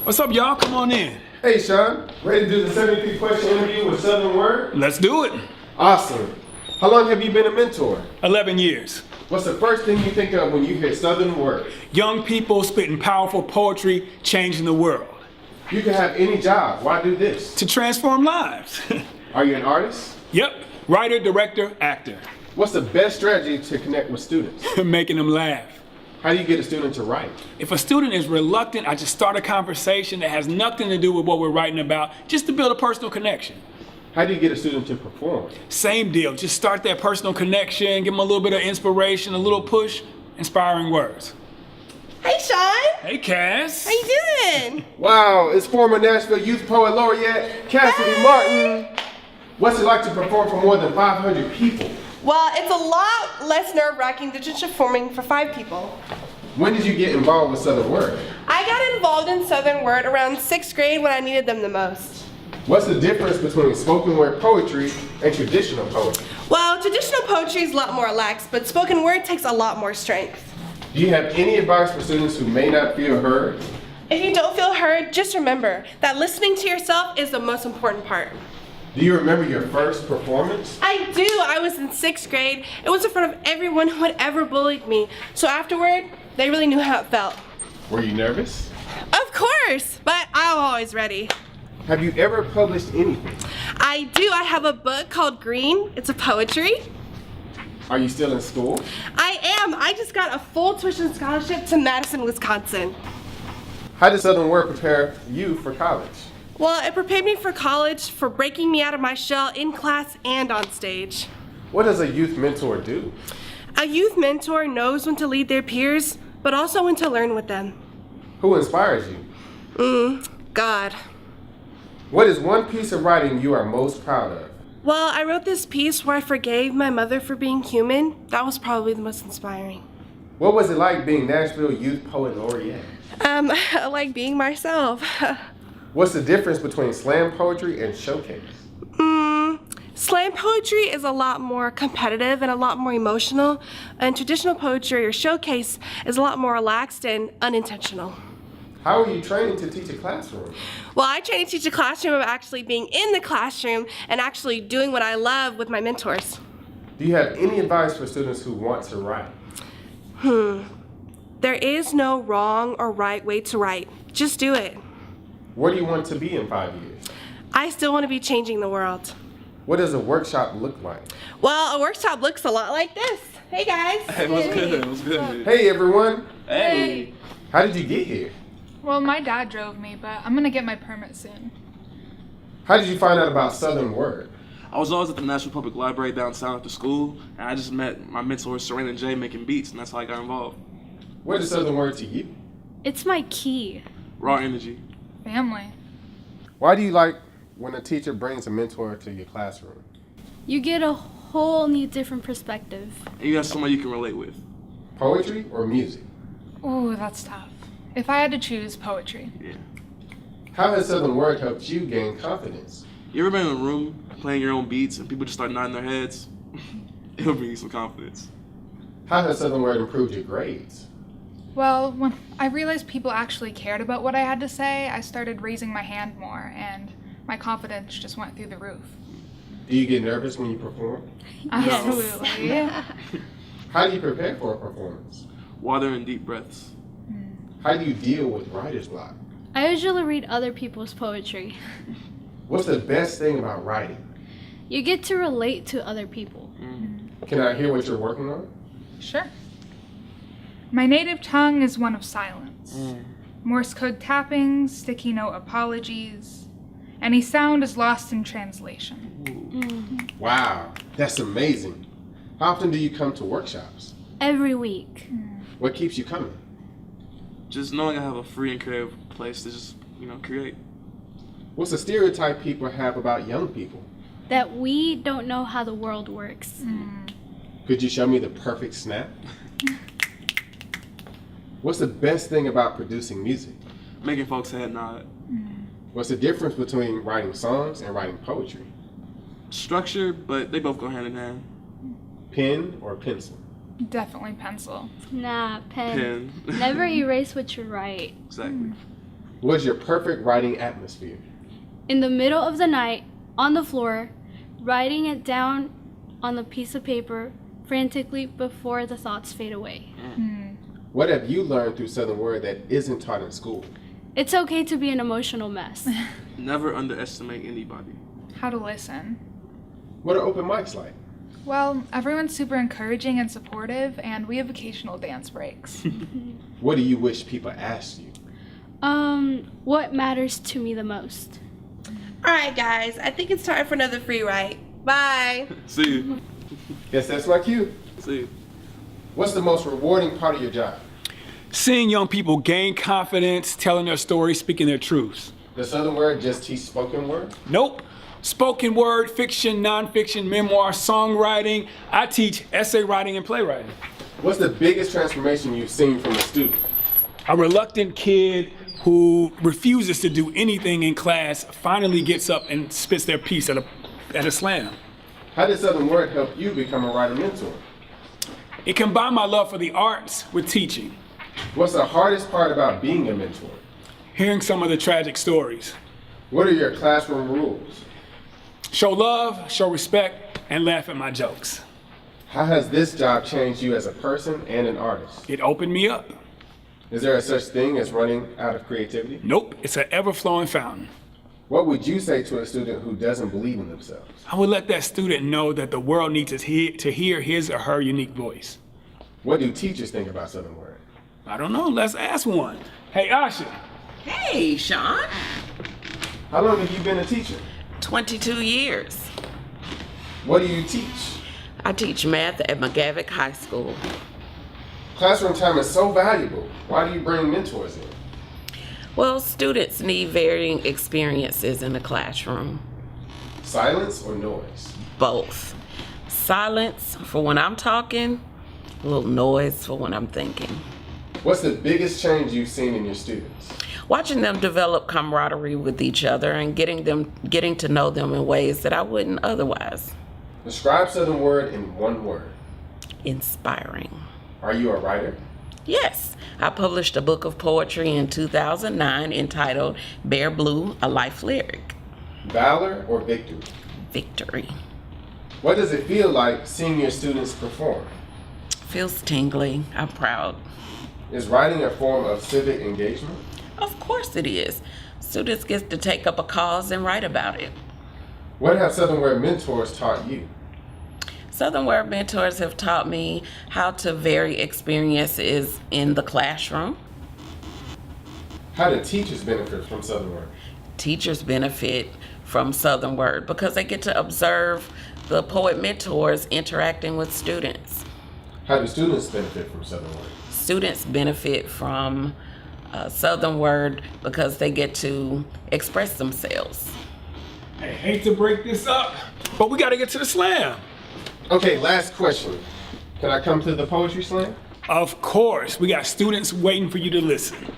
What's up, y'all? Come on in. Hey, Sean. Ready to do the 73-question interview with Southern Word? Let's do it. Awesome. How long have you been a mentor? 11 years. What's the first thing you think of when you hear Southern Word? Young people spitting powerful poetry, changing the world. You can have any job. Why do this? To transform lives. Are you an artist? Yep. Writer, director, actor. What's the best strategy to connect with students? Making them laugh. How do you get a student to write? If a student is reluctant, I just start a conversation that has nothing to do with what we're writing about, just to build a personal connection. How do you get a student to perform? Same deal. Just start that personal connection, give them a little bit of inspiration, a little push, inspiring words. Hey, Sean. Hey, Cass. How you doing? Wow, it's former Nashville Youth Poet Laureate Cassidy Martin. What's it like to perform for more than 500 people? Well, it's a lot less nerve-wracking than just performing for 5 people. When did you get involved with Southern Word? I got involved in Southern Word around 6th grade when I needed them the most. What's the difference between spoken word poetry and traditional poetry? Well, traditional poetry is a lot more relaxed, but spoken word takes a lot more strength. Do you have any advice for students who may not feel heard? If you don't feel heard, just remember that listening to yourself is the most important part. Do you remember your first performance? I do. I was in 6th grade. It was in front of everyone who had ever bullied me. So afterward, they really knew how it felt. Were you nervous? Of course, but I'm always ready. Have you ever published anything? I do. I have a book called Green. It's a poetry. Are you still in school? I am. I just got a full tuition scholarship to Madison, Wisconsin. How did Southern Word prepare you for college? Well, it prepared me for college, for breaking me out of my shell in class and on stage. What does a youth mentor do? A youth mentor knows when to lead their peers, but also when to learn with them. Who inspires you? God. What is one piece of writing you are most proud of? Well, I wrote this piece where I forgave my mother for being human. That was probably the most inspiring. What was it like being Nashville Youth Poet Laureate? I like being myself. What's the difference between slam poetry and showcase? Slam poetry is a lot more competitive and a lot more emotional, and traditional poetry or showcase is a lot more relaxed and unintentional. How are you training to teach a classroom? Well, I train to teach a classroom of actually being in the classroom and actually doing what I love with my mentors. Do you have any advice for students who want to write? There is no wrong or right way to write. Just do it. Where do you want to be in 5 years? I still want to be changing the world. What does a workshop look like? Well, a workshop looks a lot like this. Hey guys. Hey, what's good? What's good? Hey everyone. Hey. How did you get here? Well, my dad drove me, but I'm gonna get my permit soon. How did you find out about Southern Word? I was always at the National Public Library downtown after school, and I just met my mentor, Serena J, making beats, and that's how I got involved. What is Southern Word to you? It's my key. Raw energy. Family. Why do you like when a teacher brings a mentor to your classroom? You get a whole new different perspective. And you have someone you can relate with. Poetry or music? Ooh, that's tough. If I had to choose, poetry. Yeah. How has Southern Word helped you gain confidence? You ever been in a room playing your own beats and people just start nodding their heads? It'll bring you some confidence. How has Southern Word improved your grades? Well, when I realized people actually cared about what I had to say, I started raising my hand more, and my confidence just went through the roof. Do you get nervous when you perform? Absolutely. How do you prepare for a performance? Water and deep breaths. How do you deal with writer's block? I usually read other people's poetry. What's the best thing about writing? You get to relate to other people. Can I hear what you're working on? Sure. My native tongue is one of silence. Morse code tapping, sticky note apologies. Any sound is lost in translation. Wow, that's amazing. How often do you come to workshops? Every week. What keeps you coming? Just knowing I have a free and creative place to just, create. What's a stereotype people have about young people? That we don't know how the world works. Could you show me the perfect snap? What's the best thing about producing music? Making folks' head nod. What's the difference between writing songs and writing poetry? Structure, but they both go hand in hand. Pen or pencil? Definitely pencil. Nah, pen. Pen. Never erase what you write. Exactly. What's your perfect writing atmosphere? In the middle of the night, on the floor, writing it down on the piece of paper frantically before the thoughts fade away. What have you learned through Southern Word that isn't taught in school? It's okay to be an emotional mess. Never underestimate anybody. How to listen. What are open mics like? Well, everyone's super encouraging and supportive, and we have occasional dance breaks. What do you wish people asked you? What matters to me the most? All right, guys, I think it's time for another free write. Bye. See you. Guess that's my cue. See you. What's the most rewarding part of your job? Seeing young people gain confidence, telling their stories, speaking their truths. Does Southern Word just teach spoken word? Nope. Spoken word, fiction, nonfiction, memoir, songwriting. I teach essay writing and playwriting. What's the biggest transformation you've seen from a student? A reluctant kid who refuses to do anything in class finally gets up and spits their piece at a slam. How did Southern Word help you become a writer mentor? It combined my love for the arts with teaching. What's the hardest part about being a mentor? Hearing some of the tragic stories. What are your classroom rules? Show love, show respect, and laugh at my jokes. How has this job changed you as a person and an artist? It opened me up. Is there a such thing as running out of creativity? Nope, it's an ever-flowing fountain. What would you say to a student who doesn't believe in themselves? I would let that student know that the world needs to hear his or her unique voice. What do teachers think about Southern Word? I don't know, let's ask one. Hey, Asha. Hey, Sean. How long have you been a teacher? 22 years. What do you teach? I teach math at McGavick High School. Classroom time is so valuable. Why do you bring mentors in? Well, students need varying experiences in the classroom. Silence or noise? Both. Silence for when I'm talking, a little noise for when I'm thinking. What's the biggest change you've seen in your students? Watching them develop camaraderie with each other and getting to know them in ways that I wouldn't otherwise. Describe Southern Word in one word. Inspiring. Are you a writer? Yes, I published a book of poetry in 2009 entitled Bear Blue, A Life Lyric. Valor or victory? Victory. What does it feel like seeing your students perform? Feels tingly. I'm proud. Is writing a form of civic engagement? Of course it is. Students get to take up a cause and write about it. What have Southern Word mentors taught you? Southern Word mentors have taught me how to vary experiences in the classroom. How do teachers benefit from Southern Word? Teachers benefit from Southern Word because they get to observe the poet mentors interacting with students. How do students benefit from Southern Word? Students benefit from Southern Word because they get to express themselves. I hate to break this up, but we gotta get to the slam. Okay, last question. Can I come to the poetry slam? Of course, we got students waiting for you to listen.